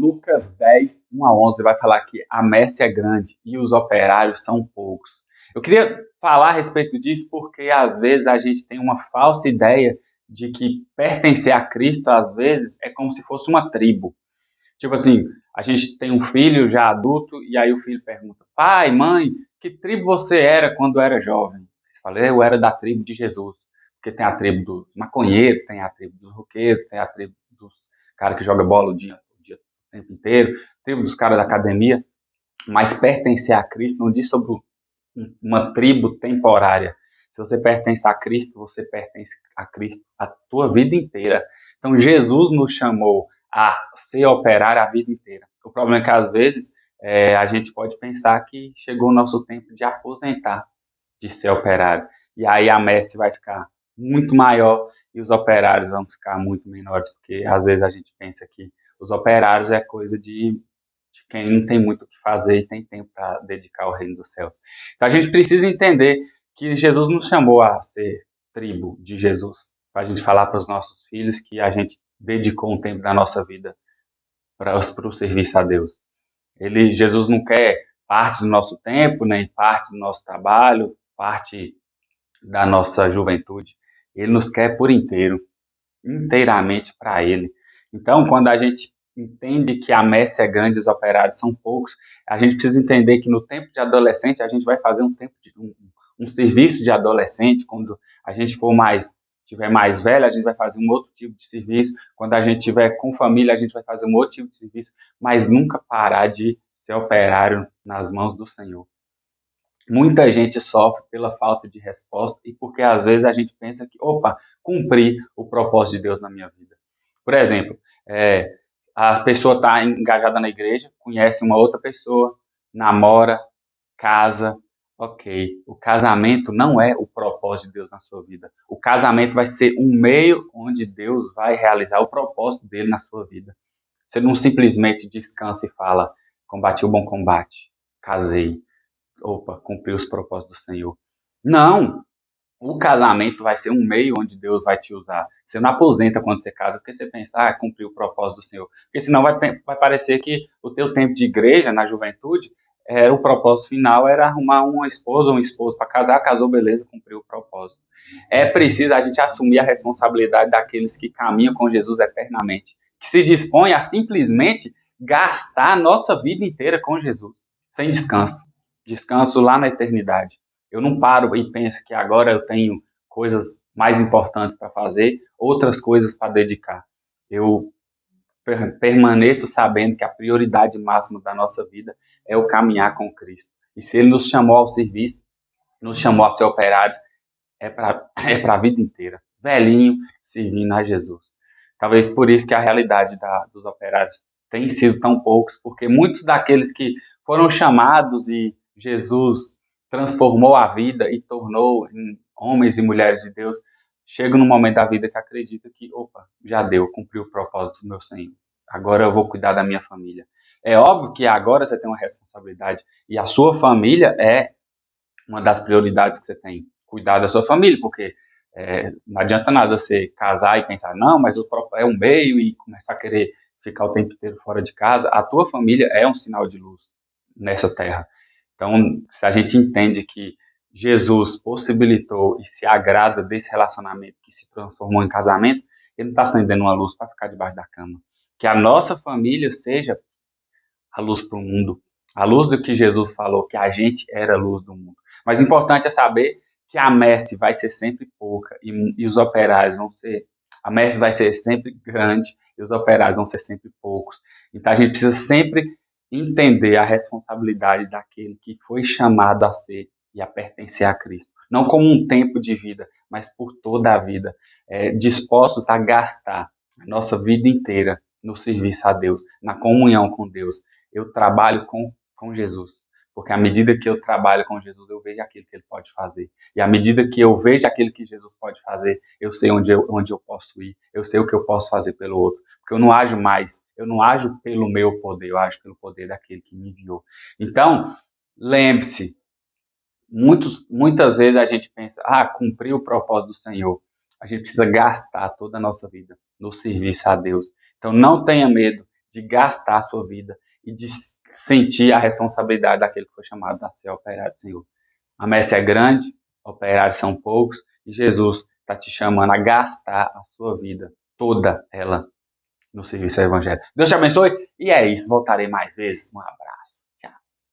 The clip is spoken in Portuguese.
Lucas 10, 1 a 11, vai falar que a messe é grande e os operários são poucos. Eu queria falar a respeito disso porque às vezes a gente tem uma falsa ideia de que pertencer a Cristo, às vezes, é como se fosse uma tribo. Tipo assim, a gente tem um filho já adulto e aí o filho pergunta: pai, mãe, que tribo você era quando era jovem? Você fala: eu era da tribo de Jesus. Porque tem a tribo dos maconheiros, tem a tribo dos roqueiros, tem a tribo dos caras que jogam bola o tempo inteiro, a tribo dos caras da academia. Mas pertencer a Cristo não diz sobre uma tribo temporária. Se você pertence a Cristo, você pertence a Cristo a tua vida inteira. Então Jesus nos chamou a ser operário a vida inteira. O problema é que às vezes a gente pode pensar que chegou o nosso tempo de aposentar, de ser operário. E aí a messe vai ficar muito maior e os operários vão ficar muito menores, porque às vezes a gente pensa que os operários é coisa de quem não tem muito o que fazer e tem tempo para dedicar ao reino dos céus. Então a gente precisa entender que Jesus nos chamou a ser tribo de Jesus, para a gente falar para os nossos filhos que a gente dedicou um tempo da nossa vida para o serviço a Deus. Jesus não quer parte do nosso tempo, nem parte do nosso trabalho, parte da nossa juventude. Ele nos quer por inteiro, inteiramente para Ele. Então, quando a gente entende que a messe é grande e os operários são poucos, a gente precisa entender que no tempo de adolescente a gente vai fazer um serviço de adolescente. Quando a gente tiver mais velho, a gente vai fazer um outro tipo de serviço. Quando a gente tiver com família, a gente vai fazer um outro tipo de serviço, mas nunca parar de ser operário nas mãos do Senhor. Muita gente sofre pela falta de resposta e porque às vezes a gente pensa que, cumpri o propósito de Deus na minha vida. Por exemplo, a pessoa está engajada na igreja, conhece uma outra pessoa, namora, casa. Ok, o casamento não é o propósito de Deus na sua vida. O casamento vai ser um meio onde Deus vai realizar o propósito dele na sua vida. Você não simplesmente descansa e fala: combati o bom combate, casei, cumprir os propósitos do Senhor. Não! O casamento vai ser um meio onde Deus vai te usar. Você não aposenta quando você casa, porque você pensa, cumprir o propósito do Senhor. Porque senão vai parecer que o teu tempo de igreja, na juventude, o propósito final era arrumar uma esposa ou um esposo para casar, casou, beleza, cumpriu o propósito. É preciso a gente assumir a responsabilidade daqueles que caminham com Jesus eternamente, que se dispõem a simplesmente gastar a nossa vida inteira com Jesus, sem descanso. Descanso lá na eternidade. Eu não paro e penso que agora eu tenho coisas mais importantes para fazer, outras coisas para dedicar. Eu permaneço sabendo que a prioridade máxima da nossa vida é o caminhar com Cristo. E se Ele nos chamou ao serviço, nos chamou a ser operários, é para a vida inteira. Velhinho, servindo a Jesus. Talvez por isso que a realidade dos operários tem sido tão poucos, porque muitos daqueles que foram chamados e Jesus transformou a vida e tornou em homens e mulheres de Deus, chegam num momento da vida que acredita que, já deu, cumpriu o propósito do meu Senhor. Agora eu vou cuidar da minha família. É óbvio que agora você tem uma responsabilidade e a sua família é uma das prioridades que você tem. Cuidar da sua família, porque não adianta nada você casar e pensar, não, mas é um meio e começar a querer ficar o tempo inteiro fora de casa. A tua família é um sinal de luz nessa terra. Então, se a gente entende que Jesus possibilitou e se agrada desse relacionamento que se transformou em casamento, ele não está acendendo uma luz para ficar debaixo da cama. Que a nossa família seja a luz para o mundo, a luz do que Jesus falou, que a gente era a luz do mundo. Mas o importante é saber que a messe vai ser sempre pouca e os operários a messe vai ser sempre grande e os operários vão ser sempre poucos. Então a gente precisa sempre entender a responsabilidade daquele que foi chamado a ser e a pertencer a Cristo. Não como um tempo de vida, mas por toda a vida, dispostos a gastar a nossa vida inteira no serviço a Deus, na comunhão com Deus. Eu trabalho com Jesus, porque à medida que eu trabalho com Jesus, eu vejo aquilo que Ele pode fazer. E à medida que eu vejo aquilo que Jesus pode fazer, eu sei onde eu posso ir, eu sei o que eu posso fazer pelo outro. Porque eu não ajo pelo meu poder, eu ajo pelo poder daquele que me enviou. Então, lembre-se, muitas vezes a gente pensa, cumprir o propósito do Senhor. A gente precisa gastar toda a nossa vida no serviço a Deus. Então, não tenha medo de gastar a sua vida e de sentir a responsabilidade daquele que foi chamado a ser operário do Senhor. A messe é grande, operários são poucos, e Jesus está te chamando a gastar a sua vida, toda ela, no serviço ao Evangelho. Deus te abençoe, e é isso. Voltarei mais vezes. Um abraço.